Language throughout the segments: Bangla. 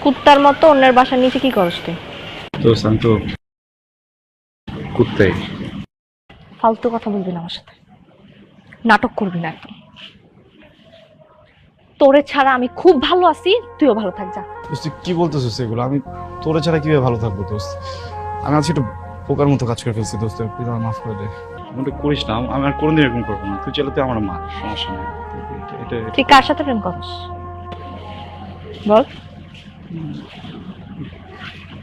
কুত্তার মতো অন্যের বাসার নিচে কি করছ তুই? দোস্ত আমি তো কুত্তাই। ফালতু কথা বলবি না আমার সাথে, নাটক করবি না একদম। তোরে ছাড়া আমি খুব ভালো আছি, তুইও ভালো থাক যা। দোস্ত তুই কি বলতেছিস এগুলো? আমি তোরে ছাড়া কিভাবে ভালো থাকবো দোস্ত? আমি আজকে একটু পোকার মতো কাজ করে ফেলছি দোস্ত, প্লিজ আমার মাফ করে দে। এমনটা করিস না, আমি আর কোনোদিন এরকম করবো না। তুই চাইলে তুই আমার মা, সমস্যা নেই। তুই কার সাথে প্রেম করিস বল?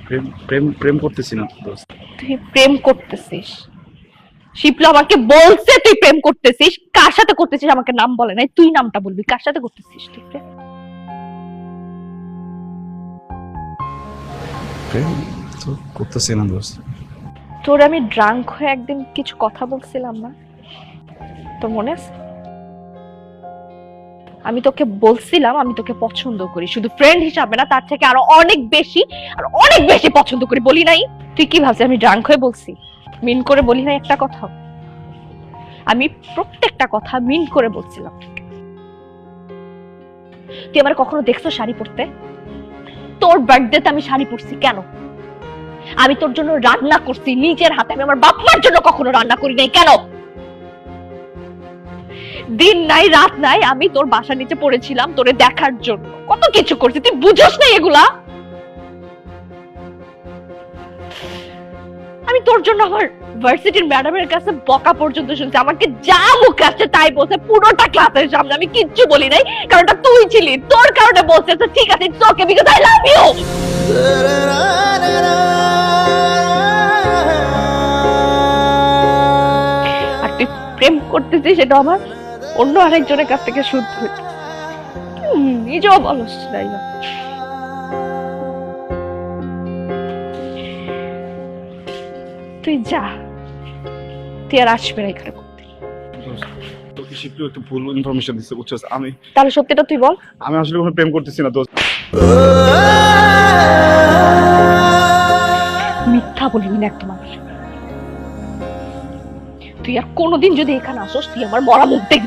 প্রেম প্রেম প্রেম করতেছি না দোস্ত। তুই প্রেম করতেছিস? শিপলু আমাকে বলছে তুই প্রেম করতেছিস। কার সাথে করতেছিস আমাকে নাম বলে নাই, তুই নামটা বলবি। কার সাথে করতেছিস তুই প্রেম? প্রেম তো করতেছি না দোস্ত। তোর আমি ড্রাঙ্ক হয়ে একদিন কিছু কথা বলছিলাম না, তোর মনে আছে? আমি তোকে বলছিলাম আমি তোকে পছন্দ করি, শুধু ফ্রেন্ড হিসাবে না, তার থেকে আরো অনেক বেশি, আর অনেক বেশি পছন্দ করি। বলি নাই? তুই কি ভাবছিস আমি ড্রাঙ্ক হয়ে বলছি? মিন করে বলি নাই একটা কথা? আমি প্রত্যেকটা কথা মিন করে বলছিলাম। তুই আমার কখনো দেখছো শাড়ি পরতে? তোর বার্থডেতে আমি শাড়ি পরছি কেন? আমি তোর জন্য রান্না করছি নিজের হাতে, আমি আমার বাপ মার জন্য কখনো রান্না করি নাই কেন? দিন নাই রাত নাই আমি তোর বাসার নিচে পড়েছিলাম তোরে দেখার জন্য, কত কিছু করছি, তুই বুঝোস না এগুলা? আমি তোর জন্য আমার ভার্সিটির ম্যাডামের কাছে বকা পর্যন্ত শুনছি, আমাকে যা মুখে আসছে তাই বলছে পুরোটা ক্লাসের সামনে। আমি কিচ্ছু বলি নাই, কারণ এটা তুই ছিলি, তোর কারণে বলছে। ঠিক আছে, it's okay, because I love you. আর তুই প্রেম করতেছিস সেটা আমার অন্য আরেকজনের কাছ থেকে শুদ্ধ হইতে, নিজেও বলস নাই না। তুই যা, তুই আর আসবি না এখানে করতে। তোকে শিপলু একটু ভুল ইনফরমেশন দিচ্ছে, বুঝছস? তাহলে সত্যিটা তুই বল। আমি আসলে কোনো প্রেম করতেছি না দোস্ত। মিথ্যা বলবি না একদম আমার। তুই আর কোনোদিন যদি এখানে আসোস, তুই আমার মরা মুখ দেখবি।